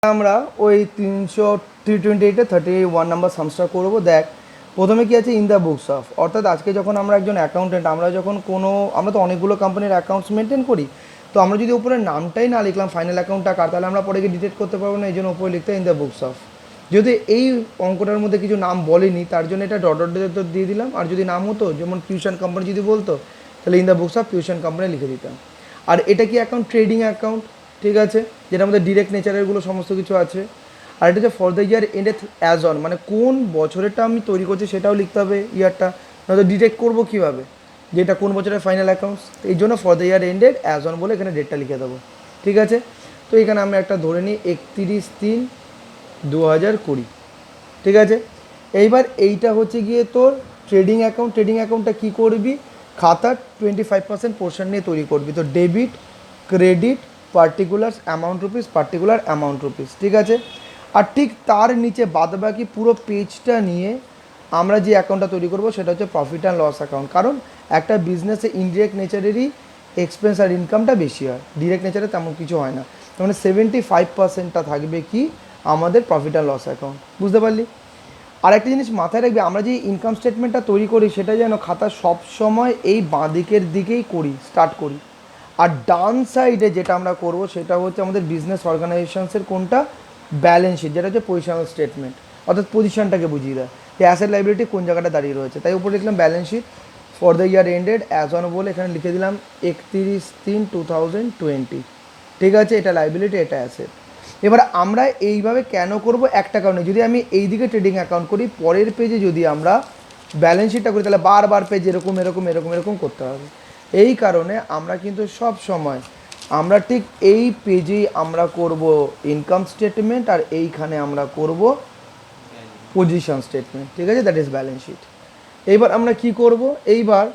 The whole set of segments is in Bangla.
আমরা ওই 328 31 নাম্বার সামসটা করবো। দেখ প্রথমে কি আছে, ইন দ্য বুকস অফ, অর্থাৎ আজকে যখন আমরা একজন অ্যাকাউন্টেন্ট, আমরা যখন আমরা তো অনেকগুলো কোম্পানির অ্যাকাউন্টস মেনটেন করি, তো আমরা যদি উপরে নামটাই না লিখলাম ফাইনাল অ্যাকাউন্টটা কার, তাহলে আমরা পরে গিয়ে ডিটেক্ট করতে পারবো না। এই জন্য উপরে লিখতে ইন দ্য বুকস অফ। যদি এই অঙ্কটার মধ্যে কিছু নাম বলেনি তার জন্য এটা ডট ডট দিয়ে দিলাম, আর যদি নাম হতো যেমন পিউশন কোম্পানি যদি বলতো তাহলে ইন দ্য বুকস অফ পিউশন কোম্পানি লিখে দিতাম। আর এটা কি অ্যাকাউন্ট, ট্রেডিং অ্যাকাউন্ট, ঠিক আছে, যেটার মধ্যে ডিরেক্ট নেচারেরগুলো সমস্ত কিছু আছে। আর এটা হচ্ছে for the year ended as on, মানে কোন বছরেরটা আমি তৈরি করছি সেটাও লিখতে হবে ইয়ারটা, নয়তো ডিটেক্ট করবো কীভাবে যে এটা কোন বছরের ফাইনাল অ্যাকাউন্টস। এই জন্য for the year ended as on বলে এখানে ডেটটা লিখে দেবো, ঠিক আছে। তো এখানে আমি একটা ধরে নিই 31/3/2020, ঠিক আছে। এইবার এইটা হচ্ছে গিয়ে তোর ট্রেডিং অ্যাকাউন্ট। ট্রেডিং অ্যাকাউন্টটা কী করবি, খাতার 25% পোর্শন নিয়ে তৈরি করবি। তো debit, credit, particular amount rupees, particular amount rupees, ঠিক আছে। আর ঠিক তার নিচে বাদবাকি পুরো পেজটা নিয়ে আমরা যে অ্যাকাউন্টটা তৈরি করবো সেটা হচ্ছে প্রফিট অ্যান্ড লস অ্যাকাউন্ট। কারণ একটা বিজনেসে ইনডিরেক্ট নেচারেরই এক্সপেন্স আর ইনকামটা বেশি হয়, ডিরেক্ট নেচারে তেমন কিছু হয় না। তার মানে 75%টা থাকবে কি আমাদের প্রফিট অ্যান্ড লস অ্যাকাউন্ট, বুঝতে পারলি। আর একটা জিনিস মাথায় রাখবে, আমরা যে ইনকাম স্টেটমেন্টটা তৈরি করি সেটা যেন খাতা সবসময় এই বাঁ দিকের দিকেই স্টার্ট করি। আর ডান সাইডে যেটা আমরা করব সেটা হচ্ছে আমাদের বিজনেস অর্গানাইজেশনসের কোনটা, ব্যালেন্স শিট, যেটা হচ্ছে পজিশনাল স্টেটমেন্ট, অর্থাৎ পজিশনটাকে বুঝিয়ে দেয় যে অ্যাসেট লাইবিলিটি কোন জায়গাটা দাঁড়িয়ে রয়েছে। তাই উপরে লিখলাম balance sheet for the year ended as on বলে এখানে লিখে দিলাম 31/3/2020, ঠিক আছে। এটা লাইবিলিটি, এটা অ্যাসেট। এবার আমরা এইভাবে কেন করব, একটা কারণে, যদি আমি এই দিকে ট্রেডিং অ্যাকাউন্ট করি, পরের পেজে যদি আমরা ব্যালেন্স শিটটা করি তাহলে বারবার পেজ এরকম এরকম এরকম এরকম করতে হবে। এই কারণে আমরা কিন্তু সব সময় আমরা ঠিক এই পেজেই আমরা করব ইনকাম স্টেটমেন্ট, আর এইখানে আমরা করব পজিশন স্টেটমেন্ট, ঠিক আছে, দ্যাট ইজ ব্যালেন্স শিট। এইবার আমরা কি করব, এইবার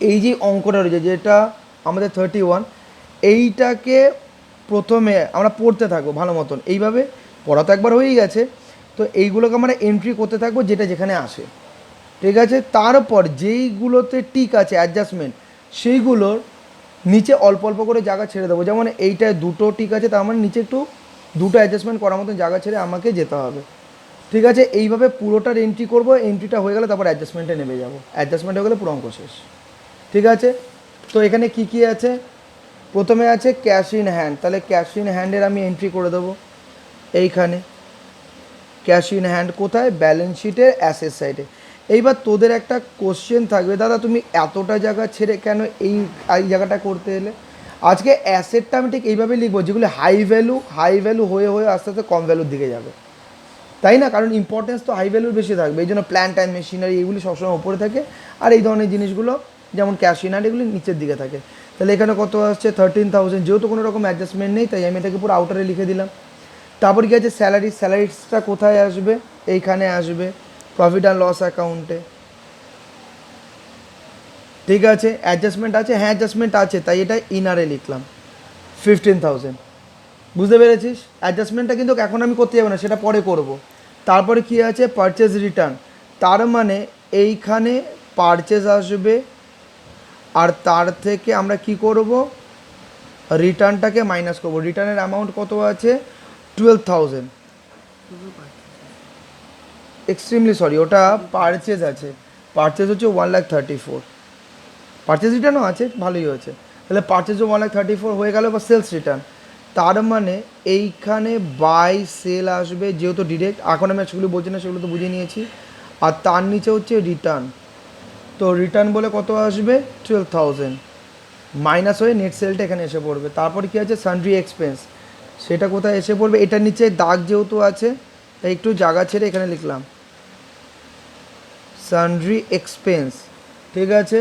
এই যে অঙ্কটা রয়েছে যেটা আমাদের 31, এইটাকে প্রথমে আমরা পড়তে থাকবো ভালো মতন। এইভাবে পড়া তো একবার হয়েই গেছে, তো এইগুলোকে আমরা এন্ট্রি করতে থাকবো যেটা যেখানে আসে, ঠিক আছে। তারপর যেইগুলোতে টিক আছে অ্যাডজাস্টমেন্ট, সেইগুলোর নিচে অল্প অল্প করে জায়গা ছেড়ে দেবো। যেমন এইটায় দুটো টিক আছে, তার মানে নিচে একটু দুটো অ্যাডজাস্টমেন্ট করার মতন জায়গা ছেড়ে আমাকে যেতে হবে, ঠিক আছে। এইভাবে পুরোটার এন্ট্রি করবো, এন্ট্রিটা হয়ে গেলে তারপর অ্যাডজাস্টমেন্টে নেমে যাবো, অ্যাডজাস্টমেন্ট হয়ে গেলে পুরো অঙ্ক শেষ, ঠিক আছে। তো এখানে কি কি আছে, প্রথমে আছে ক্যাশ ইন হ্যান্ড, তাহলে ক্যাশ ইন হ্যান্ডের আমি এন্ট্রি করে দেবো এইখানে। ক্যাশ ইন হ্যান্ড কোথায়, ব্যালেন্স শিটের অ্যাসেট সাইডে। এইবার তোদের একটা কোশ্চেন থাকবে, দাদা তুমি এতটা জায়গা ছেড়ে কেন এই জায়গাটা করতে এলে। আজকে অ্যাসেটটা আমি ঠিক এইভাবে লিখবো যেগুলো হাই ভ্যালু হয়ে হয়ে আস্তে আস্তে কম ভ্যালুর দিকে যাবে, তাই না। কারণ ইম্পর্টেন্স তো হাই ভ্যালুর বেশি থাকবে, এই জন্য প্ল্যান্ট অ্যান্ড মেশিনারি এগুলি সবসময় উপরে থাকে, আর এই ধরনের জিনিসগুলো যেমন ক্যাশ ইন হ্যান্ড এগুলি নিচের দিকে থাকে। তাহলে এখানে কত আসছে 13,000, যেহেতু কোনো রকম অ্যাডজাস্টমেন্ট নেই তাই আমি এটাকে পুরো আউটারে লিখে দিলাম। তারপর কি আছে স্যালারিসটা কোথায় আসবে, এইখানে আসবে প্রফিট অ্যান্ড লস অ্যাকাউন্টে, ঠিক আছে। অ্যাডজাস্টমেন্ট আছে, হ্যাঁ অ্যাডজাস্টমেন্ট আছে, তাই এটা ইনারে লিখলাম 15,000, বুঝতে পেরেছিস। অ্যাডজাস্টমেন্টটা কিন্তু এখন আমি করতে যাবো না, সেটা পরে করব। তারপরে কি আছে পারচেজ রিটার্ন, তার মানে এইখানে পারচেজ আসবে, আর তার থেকে আমরা কি করব, রিটার্নটাকে মাইনাস করব। রিটার্নের অ্যামাউন্ট কত আছে 12,000, এক্সট্রিমলি সরি, ওটা পারচেজ আছে, পারচেজ হচ্ছে 1,34,000, পারচেজ রিটার্নও আছে, ভালোই হয়েছে। তাহলে পারচেজও 1,34,000 হয়ে গেল, বা সেলস রিটার্ন, তার মানে এইখানে বাই সেল আসবে, যেহেতু ডিরেক্ট, এখন আমি সেগুলো বলছি না, সেগুলো তো বুঝে নিয়েছি। আর তার নিচে হচ্ছে রিটার্ন, তো রিটার্ন বলে কত আসবে 12,000, মাইনাস হয়ে নেট সেলটা এখানে এসে পড়বে। তারপর কি আছে সানড্রি এক্সপেন্স, সেটা কোথায় এসে পড়বে, এটার নিচে দাগ যেহেতু আছে তাই একটু জায়গা ছেড়ে এখানে লিখলাম সানড্রি এক্সপেন্স, ঠিক আছে।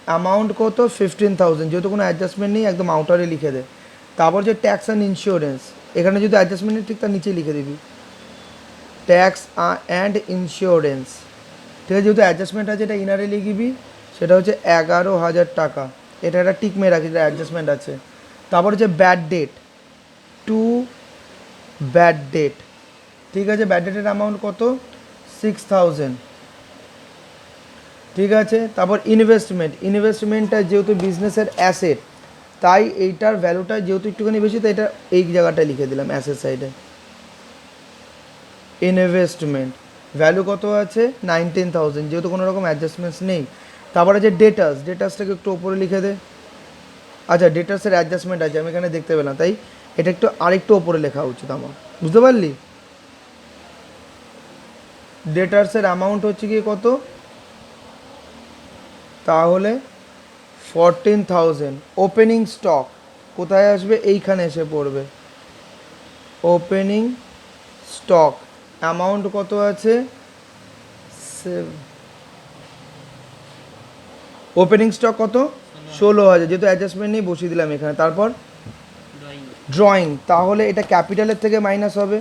অ্যামাউন্ট কত 15,000, যেহেতু কোনো অ্যাডজাস্টমেন্ট নেই একদম আউটারে লিখে দে। তারপর যে ট্যাক্স অ্যান্ড ইন্স্যুরেন্স, এখানে যদি অ্যাডজাস্টমেন্ট নেই ঠিক তার নিচে লিখে দিবি ট্যাক্স অ্যান্ড ইন্স্যুরেন্স, ঠিক আছে। যেহেতু অ্যাডজাস্টমেন্ট আছে এটা ইনারে লিখবি, সেটা হচ্ছে 11,000 টাকা, এটা একটা টিক মেয়ে রাখি, এটা অ্যাডজাস্টমেন্ট আছে। তারপর হচ্ছে bad debt, to bad debt, ঠিক আছে। ব্যাড ডেটের অ্যামাউন্ট কত 6,000, ঠিক আছে। তারপর ইনভেস্টমেন্টটা যেহেতু বিজনেসের অ্যাসেট, তাই এইটার ভ্যালুটা যেহেতু একটুখানি বেশি, তাই এটা এই জায়গাটায় লিখে দিলাম অ্যাসেট সাইডে। ইনভেস্টমেন্ট ভ্যালু কত আছে 19,000, যেহেতু কোনো রকম অ্যাডজাস্টমেন্টস নেই। তারপরে যে ডেটাসটাকে একটু ওপরে লিখে দে। আচ্ছা, ডেটাসের অ্যাডজাস্টমেন্ট আছে, আমি এখানে দেখতে পেলাম, তাই এটা একটু আরেকটু ওপরে লেখা উচিত আমার, বুঝতে পারলি? ডেটার্সের অ্যামাউন্ট হচ্ছে কি কত, তাহলে 14,000। ওপেনিং স্টক কোথায় আসবে, এইখানে এসে পড়বে। ওপেনিং স্টক অ্যামাউন্ট কত আছে, ওপেনিং স্টক কত 16,000, যেহেতু অ্যাডজাস্টমেন্ট নেই বসিয়ে দিলাম এখানে। তারপর ড্রয়িং, তাহলে এটা ক্যাপিটালের থেকে মাইনাস হবে,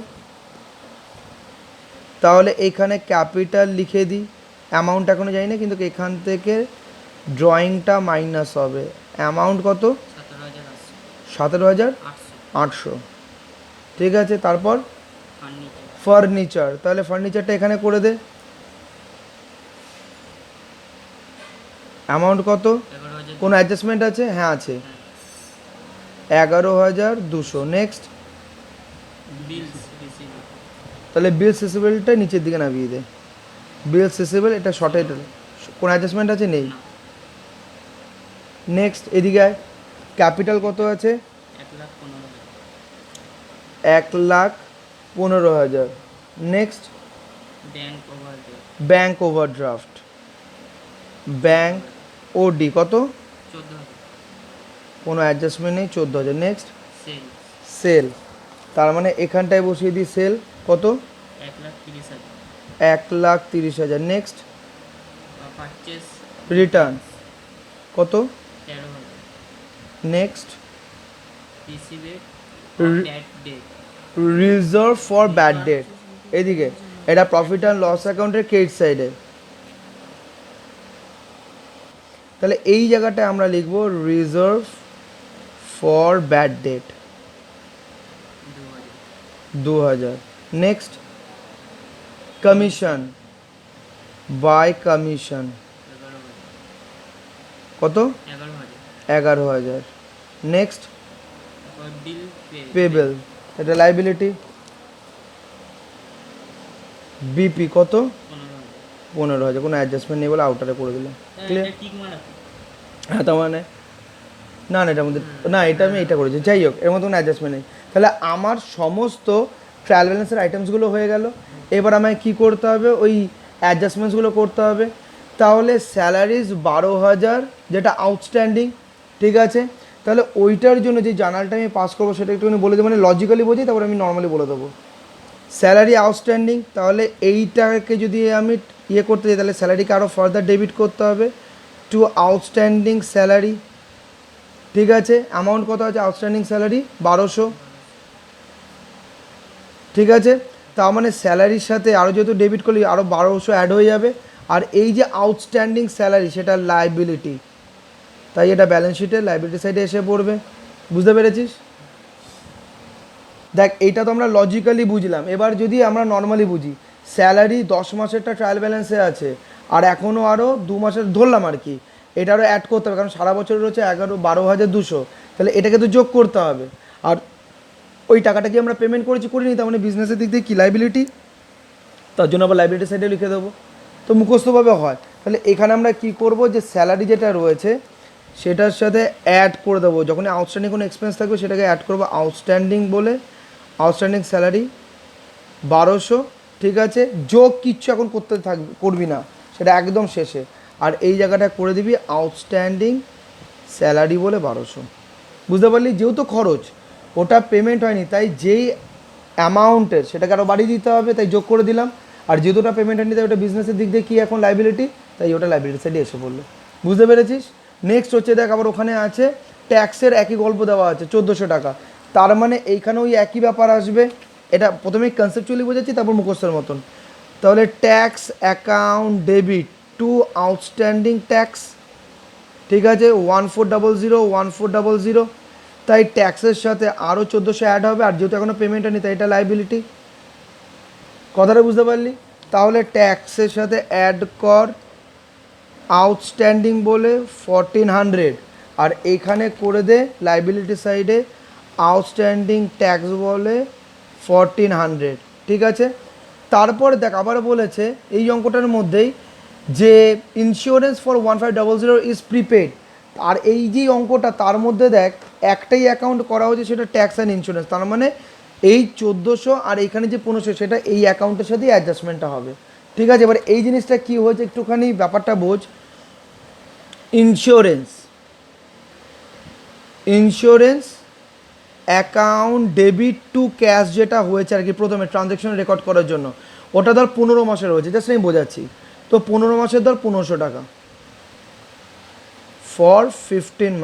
তাহলে এখানে ক্যাপিটাল লিখে দিই। অ্যামাউন্ট এখনও জানি না, কিন্তু এখান থেকে ড্রয়িংটা মাইনাস হবে। অ্যামাউন্ট কত 17,800, ঠিক আছে। তারপর ফার্নিচার, তাহলে ফার্নিচারটা এখানে করে দে। অ্যামাউন্ট কত, কোনো অ্যাডজাস্টমেন্ট আছে? হ্যাঁ আছে, 11,200। নেক্সট, তাহলে বিলস রিসিভেবলটা নিচের দিকে নামিয়ে দে। বিলস রিসিভেবল এটা শর্টেড, কোনো অ্যাডজাস্টমেন্ট আছে? নেই। নেক্সট, এদিকে আয়। ক্যাপিটাল কত আছে 1,15,000। নেক্সট, ব্যাংক ওভারড্রাফট, ব্যাংক ওডি কত, কোনো অ্যাডজাস্টমেন্ট নেই, 14,000। নেক্সট, সেল, তার মানে এখানটায় বসিয়ে দিই সেল কত 1,30,000। নেক্সট, রিটার্ন কত, next, reserve for bad debt, এদিকে এটা প্রফিট অ্যান্ড লস অ্যাকাউন্টের ক্রেডিট সাইডে। তাহলে এই জায়গাটায় আমরা লিখব reserve for bad debt 2,000। Next, commission, by commission কত 11,000। নেক্সট, পেবেল, এটা লাইবিলিটি। বিপি কত 15,000, কোনো অ্যাডজাস্টমেন্ট নেই বলে আউটারে করে দিলাম। ক্লিয়ার? হ্যাঁ, তার মানে না না এটার মধ্যে না, এটা আমি এটা করেছি, যাই হোক এর মধ্যে কোনো অ্যাডজাস্টমেন্ট নেই। তাহলে আমার সমস্ত ট্রায়াল ব্যালেন্সের আইটেমসগুলো হয়ে গেল। এবার আমায় কী করতে হবে, ওই অ্যাডজাস্টমেন্টসগুলো করতে হবে। তাহলে স্যালারিজ 12,000 যেটা আউটস্ট্যান্ডিং, ঠিক আছে। তাহলে ওইটার জন্য যে জার্নালটা আমি পাস করবো সেটা একটুখানি বলে দেবো, মানে লজিক্যালি বোঝাই, তারপরে আমি নর্মালি বলে দেবো। স্যালারি আউটস্ট্যান্ডিং, তাহলে এইটাকে যদি আমি ইয়ে করতে যাই, তাহলে স্যালারিকে আরও ফার্দার ডেবিট করতে হবে টু আউটস্ট্যান্ডিং স্যালারি, ঠিক আছে। অ্যামাউন্ট কত আছে আউটস্ট্যান্ডিং স্যালারি 1200, ঠিক আছে। তার মানে স্যালারির সাথে আরও যেহেতু ডেবিট করলে আরও 1200 অ্যাড হয়ে যাবে। আর এই যে আউটস্ট্যান্ডিং স্যালারি সেটা লাইবিলিটি, তাই এটা ব্যালেন্স শিটে লাইবিলিটি সাইডে এসে পড়বে, বুঝতে পেরেছিস? দেখ, এইটা তো আমরা লজিক্যালি বুঝলাম। এবার যদি আমরা নর্মালি বুঝি, স্যালারি 10 মাসেরটা ট্রায়াল ব্যালেন্সে আছে, আর এখনও আরও 2 মাসের ধরলাম আর কি, এটা আরও অ্যাড করতে হবে, কারণ সারা বছরের হচ্ছে 12,200, তাহলে এটাকে তো যোগ করতে হবে। আর ওই টাকাটা কি আমরা পেমেন্ট করিনি, তার মানে বিজনেসের দিক দিয়ে কী লাইবিলিটি, তার জন্য আবার লাইবিলিটি সাইডে লিখে দেবো, তো মুখস্থভাবে হয়। তাহলে এখানে আমরা কি করব, যে স্যালারি যেটা রয়েছে সেটার সাথে অ্যাড করে দেবো, যখনই আউটস্ট্যান্ডিং কোনো এক্সপেন্স থাকবে সেটাকে অ্যাড করবো আউটস্ট্যান্ডিং বলে, আউটস্ট্যান্ডিং স্যালারি 1200, ঠিক আছে। যোগ কিচ্ছু এখন করবি না, সেটা একদম শেষে। আর এই জায়গাটা করে দিবি আউটস্ট্যান্ডিং স্যালারি বলে 1200, বুঝতে পারলি? যেহেতু খরচ, ওটা পেমেন্ট হয়নি, তাই যেই অ্যামাউন্টের সেটাকে আরও বাড়িয়ে দিতে হবে, তাই যোগ করে দিলাম। আর যেহেতু ওটা পেমেন্ট হয়নি, তাই ওটা বিজনেসের দিক দিয়ে কী এখন লাইবিলিটি, তাই ওটা লাইবিলিটি সাইডে এসে পড়লো, বুঝতে পেরেছিস? নেক্সট হচ্ছে দেখ, আবার ওখানে আছে ট্যাক্সের একই গল্প দেওয়া আছে 1,400 টাকা, তার মানে এইখানে ওই একই ব্যাপার আসবে। এটা প্রথমেই কনসেপচুয়ালি বোঝাচ্ছি, তারপর মুখস্থের মতন। তাহলে tax account debit two outstanding tax, ঠিক আছে, 1400, তাই ট্যাক্সের সাথে আরও 1,400 অ্যাড হবে। আর যেহেতু এখনও পেমেন্ট হয়নি, তাই এটা লাইবিলিটি, কথাটা বুঝতে পারলি? তাহলে ট্যাক্সের সাথে অ্যাড কর আউটস্ট্যান্ডিং বলে 1,400, আর এইখানে করে দে লাইবিলিটি সাইডে আউটস্ট্যান্ডিং ট্যাক্স বলে 1400, ঠিক আছে। তারপরে দেখ আবার বলেছে এই অঙ্কটার মধ্যেই যে ইন্স্যুরেন্স ফর 1500 ইজ প্রিপেড, আর এই যে অঙ্কটা তার মধ্যে দেখ একটাই অ্যাকাউন্ট করা হয়েছে, সেটা ট্যাক্স অ্যান্ড ইন্স্যুরেন্স, তার মানে এই 1400 আর এইখানে যে 1500 সেটা এই অ্যাকাউন্টের সাথে অ্যাডজাস্টমেন্টটা হবে, ঠিক আছে। এবার এই জিনিসটা কী হয়েছে একটুখানি ব্যাপারটা বোঝ। Insurance account debit two cash যেটা হয়েছে আর কি প্রথমে ট্রানজ্যাকশন রেকর্ড করার জন্য, ওটা ধর 15 মাসের হয়েছে, জাস্ট আমি বোঝাচ্ছি। তো 15 মাসের ধর 1500 টাকা ফর 15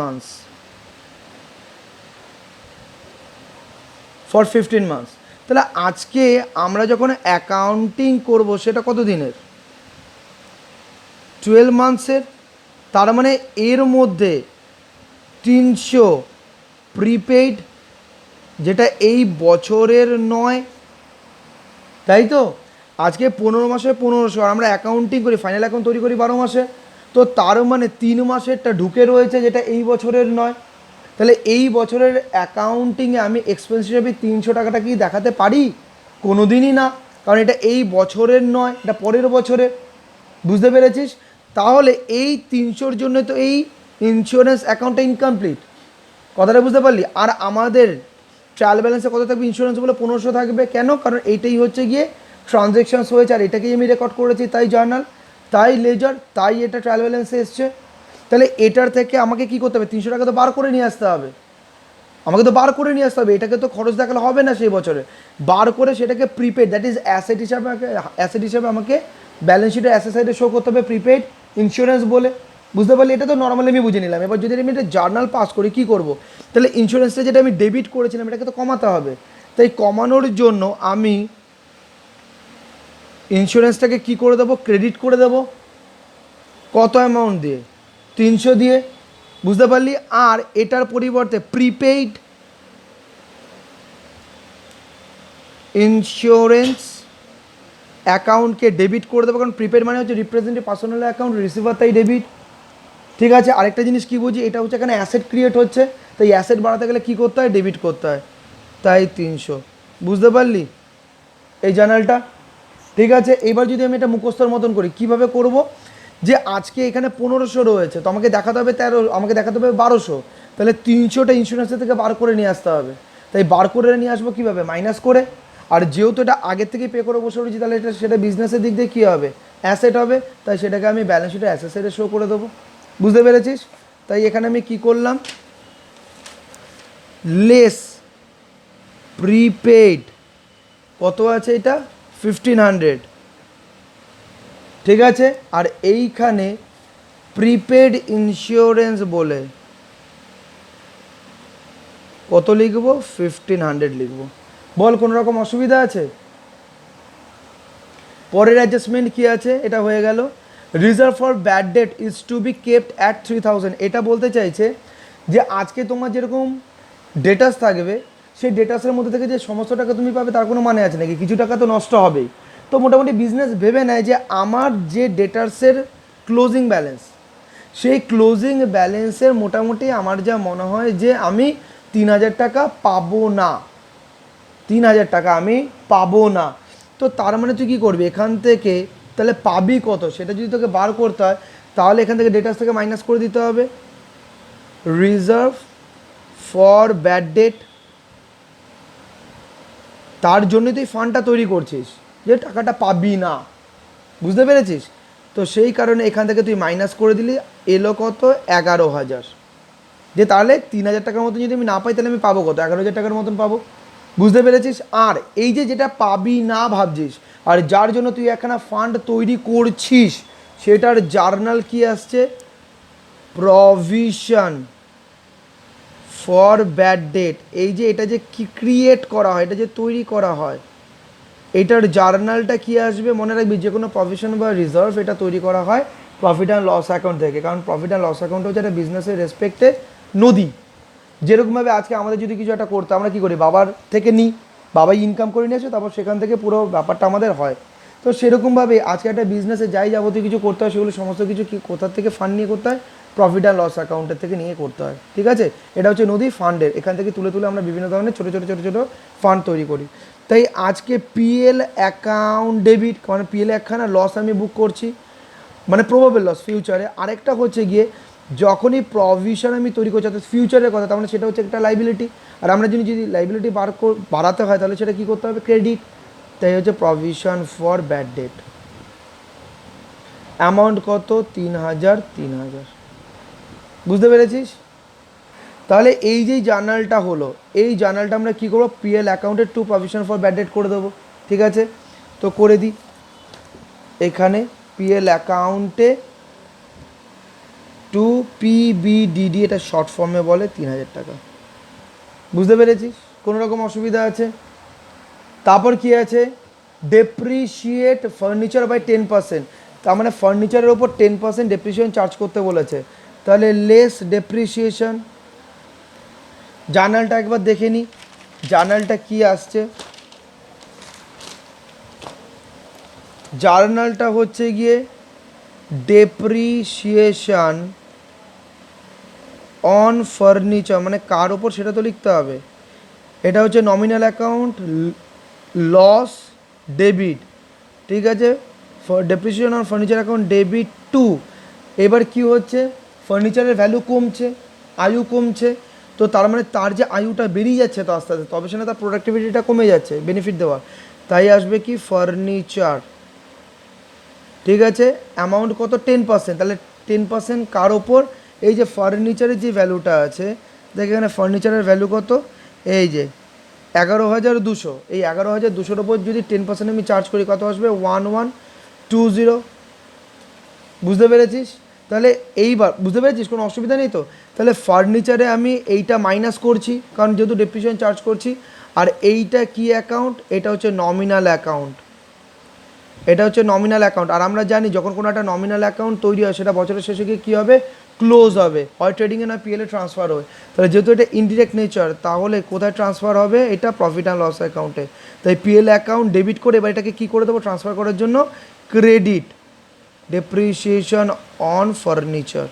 মান্থস, তাহলে আজকে আমরা যখন অ্যাকাউন্টিং করব সেটা কত দিনের, 12 মান্থসের। তার মানে এর মধ্যে 300 প্রিপেইড যেটা এই বছরের নয়, তাই তো। আজকে 15 মাসে 1500, আর আমরা অ্যাকাউন্টিং করি ফাইনাল অ্যাকাউন্ট তৈরি করি 12 মাসে, তো তার মানে 3 মাসেরটা ঢুকে রয়েছে যেটা এই বছরের নয়। তাহলে এই বছরের অ্যাকাউন্টিংয়ে আমি এক্সপেন্স হিসেবে 300 টাকাটা কি দেখাতে পারি? কোনো দিনই না, কারণ এটা এই বছরের নয়, এটা পরের বছরের, বুঝতে পেরেছিস? তাহলে এই 300-র জন্য তো এই ইন্স্যুরেন্স অ্যাকাউন্টটা ইনকমপ্লিট, কথাটা বুঝতে পারলি? আর আমাদের ট্রায়াল ব্যালেন্সে কত থাকবে ইন্স্যুরেন্স বলে 1500 থাকবে, কেন? কারণ এইটাই হচ্ছে গিয়ে ট্রানজ্যাকশানস হয়েছে, আর এটাকেই আমি রেকর্ড করেছি, তাই জার্নাল, তাই লেজার, তাই এটা ট্রায়াল ব্যালেন্সে এসছে। তাহলে এটার থেকে আমাকে কী করতে হবে, 300 টাকা তো বার করে নিয়ে আসতে হবে, আমাকে তো বার করে নিয়ে আসতে হবে, এটাকে তো খরচ দেখালে হবে না সেই বছরে, বার করে সেটাকে প্রিপেড দ্যাট ইজ অ্যাসেট হিসাবে আমাকে ব্যালেন্স শিটের অ্যাসেট সাইডে শো করতে হবে প্রিপেড ইন্স্যুরেন্স বলে, বুঝতে পারলি? এটা তো নর্মালি আমি বুঝে নিলাম। এবার যদি আমি এটা জার্নাল পাস করি কী করবো, তাহলে ইন্স্যুরেন্সটা যেটা আমি ডেবিট করেছিলাম এটাকে তো কমাতে হবে, তাই কমানোর জন্য আমি ইন্স্যুরেন্সটাকে কী করে দেবো, ক্রেডিট করে দেবো। কত অ্যামাউন্ট দিয়ে? 300 দিয়ে, বুঝতে পারলি? আর এটার পরিবর্তে প্রিপেইড ইন্স্যুরেন্স অ্যাকাউন্টকে ডেবিট করে দেবো, কারণ প্রিপেড মানে হচ্ছে রিপ্রেজেন্টেটিভ পার্সোনাল অ্যাকাউন্ট, রিসিভার তাই ডেবিট, ঠিক আছে। আরেকটা জিনিস কী বুঝি, এটা হচ্ছে এখানে অ্যাসেট ক্রিয়েট হচ্ছে, তাই অ্যাসেট বাড়াতে গেলে কী করতে হয়, ডেবিট করতে হয়, তাই 300, বুঝতে পারলি এই জার্নালটা? ঠিক আছে। এবার যদি আমি এটা মুখস্থর মতন করি, কীভাবে করব, যে আজকে এখানে 1500 রয়েছে, তো আমাকে দেখাতে হবে 13, আমাকে দেখাতে হবে 1200, তাহলে 300টা ইন্স্যুরেন্সের থেকে বার করে নিয়ে আসতে হবে, তাই বার করে নিয়ে আসবো কীভাবে, মাইনাস করে। আর যেহেতু এটা আগের থেকেই পে করে বসে রয়েছি, তাহলে এটা সেটা বিজনেসের দিক দিয়ে কী হবে, অ্যাসেট হবে, তাই সেটাকে আমি ব্যালেন্স শিটে অ্যাসেট সাইডে শো করে দেবো, বুঝতে পেরেছিস? তাই এখানে আমি কী করলাম, লেস প্রিপেইড কত আছে, এটা 1500, ঠিক আছে। আর এইখানে প্রিপেড ইন্স্যুরেন্স বলে কত লিখবো, 1500 লিখবো। বল কোনো রকম অসুবিধা আছে? পরের অ্যাডজাস্টমেন্ট কী আছে, এটা হয়ে গেল। Reserve for bad debt is to be kept at 3000, এটা বলতে চাইছে যে আজকে তোমার যেরকম ডেটাস থাকবে সেই ডেটাসের মধ্যে থেকে যে সমস্ত টাকা তুমি পাবে তার কোনো মানে আছে নাকি, কিছু টাকা তো নষ্ট হবেই। তো মোটামুটি বিজনেস ভেবে নেয় যে আমার যে ডেটার্সের ক্লোজিং ব্যালেন্স, সেই ক্লোজিং ব্যালেন্সের মোটামুটি আমার যা মনে হয় যে আমি 3000 টাকা পাবো না, 3000 টাকা আমি পাবো না। তো তার মানে তুই কী করবি, এখান থেকে তাহলে পাবি কত সেটা যদি তোকে বার করতে হয়, তাহলে এখান থেকে ডেটাস থেকে মাইনাস করে দিতে হবে রিজার্ভ ফর ব্যাড ডেট, তার জন্যই তুই ফান্ডটা তৈরি করছিস যে টাকাটা পাবি না, বুঝতে পেরেছিস? তো সেই কারণে এখান থেকে তুই মাইনাস করে দিলি, এলো কত, 11,000, যে তাহলে 3000 টাকার মতন যদি আমি না পাই তাহলে আমি পাবো কত, 11,000 টাকার মতন পাবো, বুঝতে পেরেছিস? আর এই যে যেটা পাবি না ভাবছিস আর যার জন্য তুই একখানা ফান্ড তৈরি করছিস, সেটার জার্নাল কি আসছে, প্রভিশন ফর ব্যাড ডেট। এই যে এটা যে কি ক্রিয়েট করা হয়, এটা যে তৈরি করা হয়, এটার জার্নালটা কি আসবে, মনে রাখবি যে কোনো প্রভিশন বা রিজার্ভ এটা তৈরি করা হয় প্রফিট অ্যান্ড লস অ্যাকাউন্ট থেকে, কারণ প্রফিট অ্যান্ড লস অ্যাকাউন্ট হচ্ছে একটা বিজনেসের রেসপেক্টে নদী। যেরকমভাবে আজকে আমাদের যদি কিছু একটা করতে, আমরা কী করি, বাবার থেকে নিই, বাবাই ইনকাম করে নিয়ে আসে, তারপর সেখান থেকে পুরো ব্যাপারটা আমাদের হয়। তো সেরকমভাবে আজকে একটা বিজনেসে যাই যাবতীয় কিছু করতে হয়, সেগুলো সমস্ত কিছু কি কোথার থেকে ফান্ড নিয়ে করতে হয়, প্রফিট অ্যান্ড লস অ্যাকাউন্টের থেকে নিয়ে করতে হয়, ঠিক আছে। এটা হচ্ছে নদী ফান্ডের, এখান থেকে তুলে তুলে আমরা বিভিন্ন ধরনের ছোটো ছোটো ছোটো ছোটো ফান্ড তৈরি করি। তাই আজকে পিএল অ্যাকাউন্ট ডেবিট, মানে পিএল একখানা লস আমি বুক করছি, মানে প্রবাবল লস ফিউচারে। আরেকটা হচ্ছে গিয়ে যখনই প্রভিশন আমি তৈরি করছি অর্থাৎ ফিউচারের কথা, তার মানে সেটা হচ্ছে একটা লাইবিলিটি। আর আমরা যদি লাইবিলিটি বাড়াতে হয় তাহলে সেটা কী করতে হবে, ক্রেডিট। তাই হচ্ছে provision for bad date. Amount কত, 3,000। বুঝতে পেরেছিস? তাহলে এই যে জার্নালটা হলো, এই জার্নালটা আমরা কী করবো, পিএল অ্যাকাউন্টের to provision for bad debt করে দেবো, ঠিক আছে। তো করে দিই, এখানে পিএল অ্যাকাউন্টে টু পিবিডিডি, এটা শর্ট ফর্মে বলে, 3,000 টাকা। বুঝতে পেরেছিস? কোনো রকম অসুবিধা আছে? তারপর কি আছে, ডেপ্রিসিয়েট ফার্নিচার বাই 10%, তার মানে ফার্নিচারের ওপর 10% ডেপ্রিসিয়েশন চার্জ করতে বলেছে। তাহলে লেস ডেপ্রিসিয়েশন। জার্নালটা একবার দেখে নিই, জার্নালটা কি আসছে। জার্নালটা হচ্ছে গিয়ে ডেপ্রিসিয়েশন অন ফার্নিচার, মানে কার ওপর সেটা তো লিখতে হবে। এটা হচ্ছে নমিনাল অ্যাকাউন্ট, লস ডেবিট, ঠিক আছে। Depreciation on furniture account debit two. এবার কি হচ্ছে, ফার্নিচারের ভ্যালু কমছে, আয়ু কমছে, তো তার মানে তার যে আয়ুটা বেরিয়ে যাচ্ছে তো আস্তে আস্তে, তবে সেটা তার প্রোডাক্টিভিটিটা কমে যাচ্ছে বেনিফিট দেওয়ার। তাই আসবে কি ফার্নিচার, ঠিক আছে। অ্যামাউন্ট কত, 10%। তাহলে 10% কার ওপর, এই যে ফার্নিচারের যে ভ্যালুটা আছে, দেখ এখানে ফার্নিচারের ভ্যালু কত, এই যে 11,200, এই 11,200-র ওপর যদি 10% আমি চার্জ করি কত আসবে, 1120। বুঝতে পেরেছিস? তাহলে এইবার বুঝতে পেরেছিস, কোনো অসুবিধা নেই তো। তাহলে ফার্নিচারে আমি এইটা মাইনাস করছি কারণ যেহেতু ডেপ্রিসিয়েশন চার্জ করছি। আর এইটা কি অ্যাকাউন্ট, এটা হচ্ছে নমিনাল অ্যাকাউন্ট, এটা হচ্ছে নমিনাল অ্যাকাউন্ট। আর আমরা জানি যখন কোনো একটা নমিনাল অ্যাকাউন্ট তৈরি হয় সেটা বছরের শেষে গিয়ে কী হবে, ক্লোজ হবে, হয় ট্রেডিংয়ে না পিএলে ট্রান্সফার হবে। তাহলে যেহেতু এটা ইনডিরেক্ট নেচার, তাহলে কোথায় ট্রান্সফার হবে, এটা প্রফিট অ্যান্ড লস অ্যাকাউন্টে। তাই পিএল অ্যাকাউন্ট ডেবিট করে এবার এটাকে কী করে দেবো, ট্রান্সফার করার জন্য ক্রেডিট, ডেপ্রিসিয়েশন অন ফার্নিচার,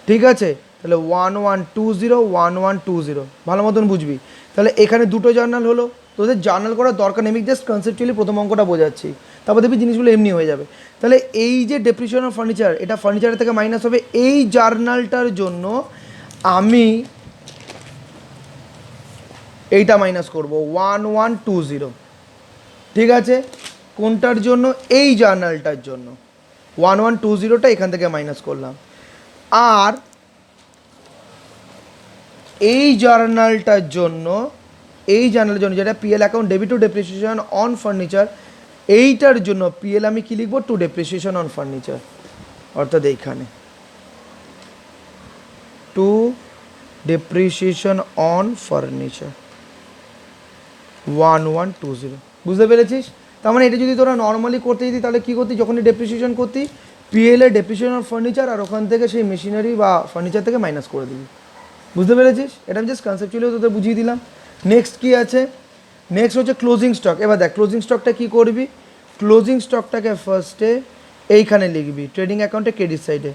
ঠিক আছে। তাহলে 1120 ভালো মতন বুঝবি। তাহলে এখানে দুটো জার্নাল হলো, তোদের জার্নাল করার দরকার নেই, আমি জাস্ট কনসেপচুয়ালি প্রথম অঙ্কটা বোঝাচ্ছি, তারপর দেখবি জিনিসগুলো এমনি হয়ে যাবে। তাহলে এই যে ডেপ্রিসিয়েশন অফ ফার্নিচার, এটা ফার্নিচারের থেকে মাইনাস হবে। এই জার্নালটার জন্য আমি এইটা মাইনাস করব 1120, ঠিক আছে। কোনটার জন্য, এই জার্নালটার জন্য 1120টা এখান থেকে মাইনাস করলাম। আর এই জার্নালটার জন্য, এই জার্নালের জন্য যেটা PL account debit two depreciation on furniture, এইটার জন্য পিএল আমি কী লিখবো, টু ডেপ্রিসিয়েশন অন ফার্নিচার, অর্থাৎ এইখানে টু ডেপ্রিসিয়েশন অন ফার্নিচার 1120। বুঝতে পেরেছিস? তার মানে এটা যদি তোরা নর্মালি করতে যেতি তাহলে কী করতি, যখনই ডেপ্রিসিয়েশন করতি পিএল এ ডেপ্রিসিয়েশন অন ফার্নিচার, আর ওখান থেকে সেই মেশিনারি বা ফার্নিচার থেকে মাইনাস করে দিবি। বুঝতে পেরেছিস? এটা আমি জাস্ট কনসেপচুয়ালি তোদের বুঝিয়ে দিলাম। নেক্সট কী আছে, নেক্সট হচ্ছে ক্লোজিং স্টক। এবার দেখ ক্লোজিং স্টকটা কী করবি, ক্লোজিং স্টকটাকে ফার্স্টে এইখানে লিখবি, ট্রেডিং অ্যাকাউন্টে ক্রেডিট সাইডে,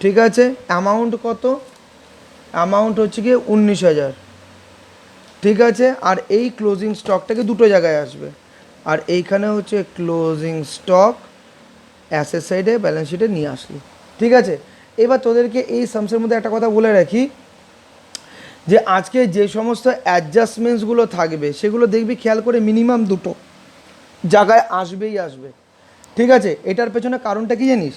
ঠিক আছে। অ্যামাউন্ট কত, অ্যামাউন্ট হচ্ছে গিয়ে 19,000, ঠিক আছে। আর এই ক্লোজিং স্টকটাকে দুটো জায়গায় আসবে, আর এইখানে হচ্ছে ক্লোজিং স্টক অ্যাসেট সাইডে ব্যালেন্স শিটে নিয়ে আসলি, ঠিক আছে। এবার তোদেরকে এই সামসের মধ্যে একটা কথা বলে রাখি, যে আজকে যে সমস্ত অ্যাডজাস্টমেন্টসগুলো থাকবে সেগুলো দেখবি খেয়াল করে মিনিমাম দুটো জায়গায় আসবেই আসবে, ঠিক আছে। এটার পেছনে কারণটা কি জানিস,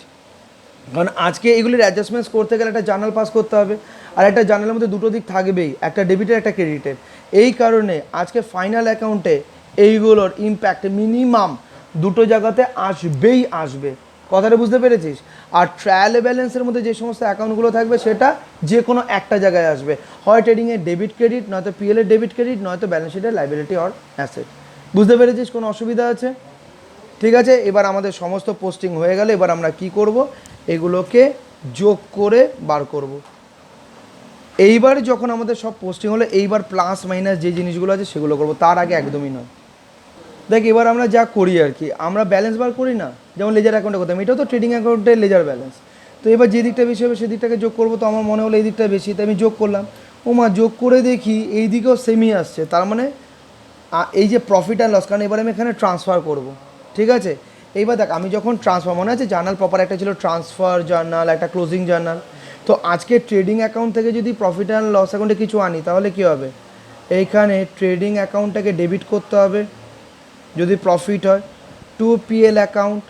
কারণ আজকে এগুলির অ্যাডজাস্টমেন্টস করতে গেলে একটা জার্নাল পাস করতে হবে, আর একটা জার্নালের মধ্যে দুটো দিক থাকবেই, একটা ডেবিটের একটা ক্রেডিটের। এই কারণে আজকে ফাইনাল অ্যাকাউন্টে এইগুলোর ইম্প্যাক্ট মিনিমাম দুটো জায়গাতে আসবেই আসবে, কথাটা বুঝতে পেরেছিস। আর ট্রায়াল ব্যালেন্সের মধ্যে যে সমস্ত অ্যাকাউন্টগুলো থাকবে সেটা যে কোনো একটা জায়গায় আসবে, হয় ট্রেডিংয়ের ডেবিট ক্রেডিট, নয়তো পিএলের ডেবিট ক্রেডিট, নয়তো ব্যালেন্স শিটের লাইবিলিটি অর অ্যাসেট। বুঝতে পেরেছিস, কোনো অসুবিধা আছে? ঠিক আছে। এবার আমাদের সমস্ত পোস্টিং হয়ে গেলে এবার আমরা কি করব, এগুলোকে যোগ করে বার করব। এইবার যখন আমাদের সব পোস্টিং হলো, এইবার প্লাস মাইনাস যে জিনিসগুলো আছে সেগুলো করব, তার আগে একদমই নয়। দেখ এবার আমরা যা করি আর কি, আমরা ব্যালেন্স বার করি না, যেমন লেজার অ্যাকাউন্টে করতাম, এটাও তো ট্রেডিং অ্যাকাউন্টের লেজার ব্যালেন্স। তো এবার যে দিকটা বেশি হবে সেদিকটাকে যোগ করবো, তো আমার মনে হলো এই দিকটা বেশি, তাই আমি যোগ করলাম। ও মা, যোগ করে দেখি এই দিকেও সেমই আসছে, তার মানে এই যে প্রফিট অ্যান্ড লস, কারণ এবার আমি এখানে ট্রান্সফার করব, ঠিক আছে। এইবার দেখ আমি যখন ট্রান্সফার, মনে আছে জার্নাল প্রপার একটা ছিল ট্রান্সফার জার্নাল, একটা ক্লোজিং জার্নাল। তো আজকে ট্রেডিং অ্যাকাউন্ট থেকে যদি প্রফিট অ্যান্ড লস অ্যাকাউন্টে কিছু আনি তাহলে কী হবে, এইখানে ট্রেডিং অ্যাকাউন্টটাকে ডেবিট করতে হবে যদি প্রফিট হয়, টু পিএল অ্যাকাউন্ট,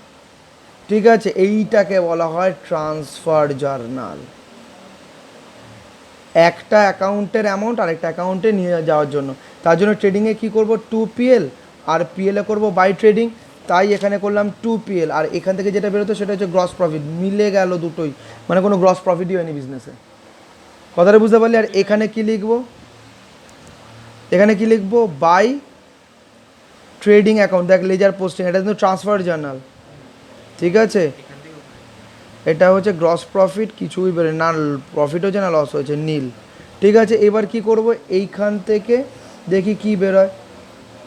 ঠিক আছে, এইটাকে বলা হয় ট্রান্সফার জার্নাল। একটা অ্যাকাউন্টের অ্যামাউন্ট আরেকটা অ্যাকাউন্টে নিয়ে যাওয়ার জন্য, তার জন্য ট্রেডিংয়ে কী করব, টু পিএল, আর পিএলে করব বাই ট্রেডিং, তাই এখানে করলাম টু পিএল, আর এখান থেকে যেটা বেরোতো সেটা হচ্ছে গ্রস প্রফিট, মিলে গেল দুটোই, মানে কোনো গ্রস প্রফিটই হয়নি বিজনেসে, কথাটা বুঝতে পারলি। আর এখানে কি লিখবো, এখানে কি লিখবো, বাই ট্রেডিং অ্যাকাউন্ট, দেখ লেজার পোস্টিং, এটা কিন্তু ট্রান্সফার জার্নাল, ঠিক আছে। এটা হচ্ছে গ্রস প্রফিট, কিছুই বেরোয় না, প্রফিট হচ্ছে না লস হয়েছে, নীল, ঠিক আছে। এবার কি করব, এইখান থেকে দেখি কি বেরোয়,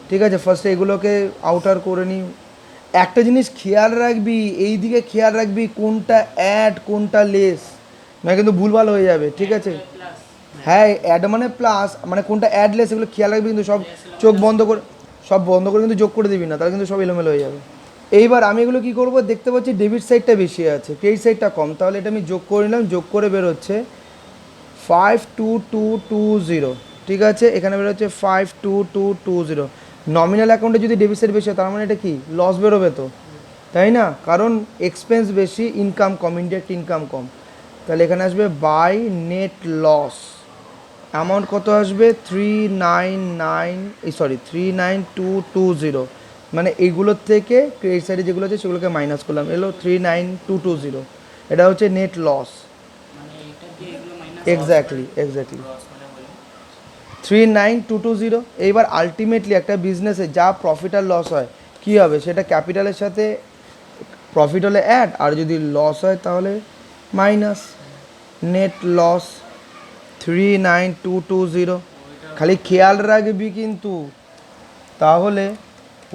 ঠিক আছে। ফার্স্টে এগুলোকে আউটার করে নিই। একটা জিনিস খেয়াল রাখবি, এই দিকে খেয়াল রাখবি কোনটা অ্যাড কোনটা লেস, না কিন্তু ভুলভাল হয়ে যাবে, ঠিক আছে। হ্যাঁ, অ্যাড মানে প্লাস, মানে কোনটা অ্যাড লেস এগুলো খেয়াল রাখবি, কিন্তু সব চোখ বন্ধ করে, সব বন্ধ করে কিন্তু যোগ করে দিবি না, তাহলে কিন্তু সব এলোমেলো হয়ে যাবে। এইবার আমি এগুলো কী করবো, দেখতে পাচ্ছি ডেবিট সাইডটা বেশি আছে, ক্রেডিট সাইডটা কম, তাহলে এটা আমি যোগ করে নিলাম, যোগ করে বেরোচ্ছে 52220, ঠিক আছে। এখানে বেরোচ্ছে 52220। নমিনাল অ্যাকাউন্টে যদি ডেবিট সাইড বেশি হয় তার মানে এটা কি লস বেরোবে তো, তাই না, কারণ এক্সপেন্স বেশি, ইনকাম কম, ইনডাইরেক্ট ইনকাম কম, তাহলে এখানে আসবে বাই নেট লস, অ্যামাউন্ট কত আসবে 39220, মানে এইগুলোর থেকে ক্রেডিট সাইডে যেগুলো আছে সেগুলোকে মাইনাস করলাম, এলো 39220, এটা হচ্ছে নেট লস। এক্স্যাক্টলি 39220। এইবার আলটিমেটলি একটা বিজনেসে যা প্রফিট আর লস হয় কী হবে, সেটা ক্যাপিটালের সাথে প্রফিট হলে অ্যাড, আর যদি লস হয় তাহলে মাইনাস, নেট লস 39220। খালি খেয়াল রাখবি কিন্তু, তাহলে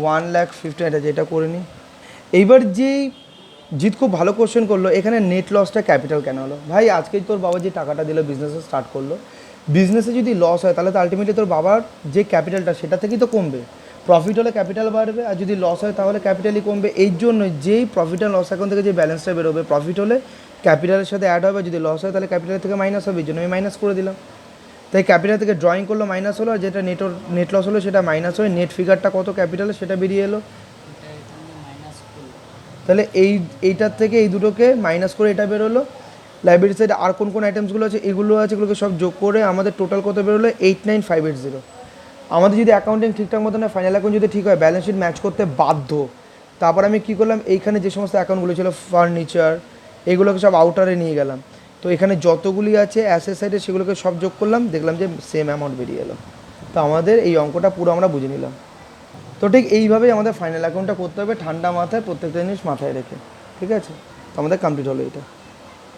1,50,000, এটা যেটা করে নিই। এইবার যেই জিৎ খুব ভালো কোশ্চেন করলো, এখানে নেট লসটা ক্যাপিটাল কেন হলো, ভাই আজকেই তোর বাবা যে টাকাটা দিল বিজনেসে স্টার্ট করলো, বিজনেসে যদি লস হয় তাহলে তো আলটিমেটলি তোর বাবার যে ক্যাপিটালটা সেটা থেকেই তো কমবে, প্রফিট হলে ক্যাপিটাল বাড়বে, আর যদি লস হয় তাহলে ক্যাপিটালই কমবে। এই জন্য যেই প্রফিট অ্যান্ড লস অ্যাকাউন্ট থেকে যে ব্যালেন্সটা বেরোবে, প্রফিট হলে ক্যাপিটালের সাথে অ্যাড হবে, যদি লস হয় তাহলে ক্যাপিটাল থেকে মাইনাস হবে, এই জন্য আমি মাইনাস করে দিলাম। তাই ক্যাপিটাল থেকে ড্রয়িং করলো মাইনাস হলো, আর যেটা নেট লস হলো সেটা মাইনাস হয়ে নেট ফিগারটা কত ক্যাপিটালে সেটা বেরিয়ে এলো। তাহলে এইটার থেকে এই দুটোকে মাইনাস করে এটা বেরোলো। লাইব্রেরি সাইডে আর কোন কোন আইটেমসগুলো আছে এগুলো আছে, এগুলোকে সব যোগ করে আমাদের টোটাল কত বেরোলো 89580। আমাদের যদি অ্যাকাউন্টিং ঠিকঠাক মতো না, ফাইনাল অ্যাকাউন্ট যদি ঠিক হয়, ব্যালেন্স শিট ম্যাচ করতে বাধ্য। তারপর আমি কী করলাম, এইখানে যে সমস্ত অ্যাকাউন্টগুলো ছিল ফার্নিচার, এগুলোকে সব আউটারে নিয়ে গেলাম, তো এখানে যতগুলি আছে অ্যাসেট সাইডে সেগুলোকে সব যোগ করলাম, দেখলাম যে সেম অ্যামাউন্ট বেরিয়ে এলো। তো আমাদের এই অঙ্কটা পুরো আমরা বুঝে নিলাম। তো ঠিক এইভাবেই আমাদের ফাইনাল অ্যাকাউন্টটা করতে হবে, ঠান্ডা মাথায় প্রত্যেকটা জিনিস মাথায় রেখে, ঠিক আছে। তো আমাদের কমপ্লিট হলো এটা।